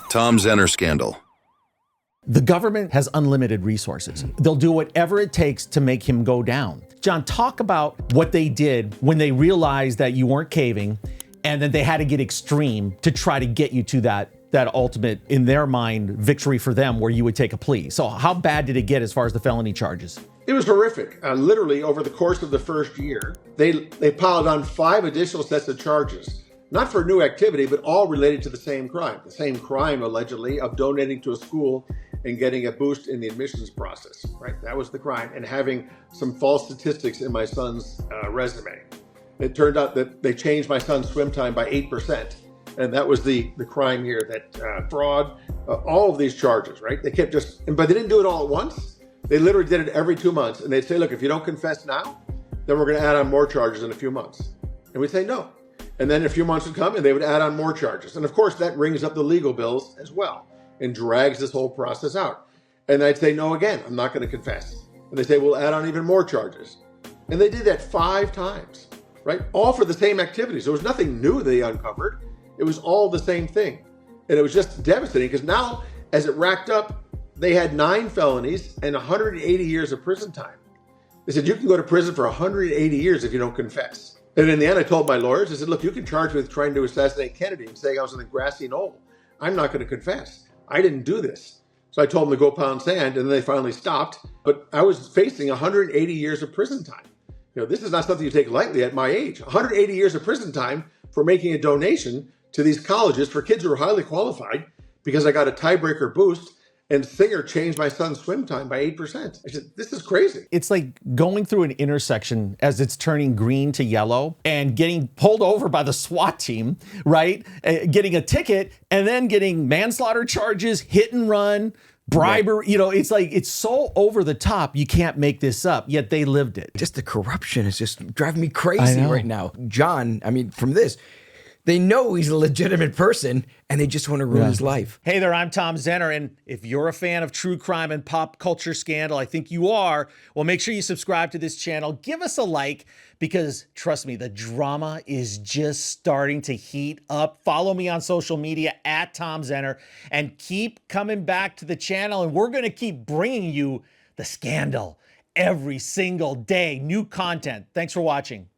Tom Zenner scandal. The government has unlimited resources. They'll do whatever it takes to make him go down. John, talk about what they did when they realized that you weren't caving, and then they had to get extreme to try to get you to that ultimate, in their mind, victory for them where you would take a plea. So how bad did it get as far as the felony charges? It was horrific. Literally, over the course of the first year, they piled on 5 additional sets of charges. Not for new activity, but all related to the same crime. The same crime, allegedly, of donating to a school and getting a boost in the admissions process, right? That was the crime, and having some false statistics in my son's resume. It turned out that they changed my son's swim time by 8%, and that was the crime here, that fraud, all of these charges, right? They kept but they didn't do it all at once. They literally did it every 2 months, and they'd say, look, if you don't confess now, then we're gonna add on more charges in a few months. And we'd say no. And then a few months would come and they would add on more charges. And of course, that rings up the legal bills as well and drags this whole process out. And I'd say, no, again, I'm not going to confess. And they say, we'll add on even more charges. And they did that 5 times, right? All for the same activities. There was nothing new they uncovered. It was all the same thing. And it was just devastating because now, as it racked up, they had 9 felonies and 180 years of prison time. They said, you can go to prison for 180 years if you don't confess. And in the end, I told my lawyers, I said, look, you can charge me with trying to assassinate Kennedy and saying I was in the grassy knoll. I'm not going to confess. I didn't do this. So I told them to go pound sand, and then they finally stopped. But I was facing 180 years of prison time. You know, this is not something you take lightly at my age. 180 years of prison time for making a donation to these colleges for kids who are highly qualified because I got a tiebreaker boost. And Singer changed my son's swim time by 8%. I said, this is crazy. It's like going through an intersection as it's turning green to yellow and getting pulled over by the SWAT team, right? Getting a ticket and then getting manslaughter charges, hit and run, bribery. You know, it's like, it's so over the top. You can't make this up, yet they lived it. Just the corruption is just driving me crazy right now. John, I mean, from this, they know he's a legitimate person and they just want to ruin his life. Hey there, I'm Tom Zenner, and if you're a fan of true crime and pop culture scandal, I think you are, well, make sure you subscribe to this channel. Give us a like, because trust me, the drama is just starting to heat up. Follow me on social media at Tom Zenner and keep coming back to the channel, and we're going to keep bringing you the scandal every single day. New content. Thanks for watching.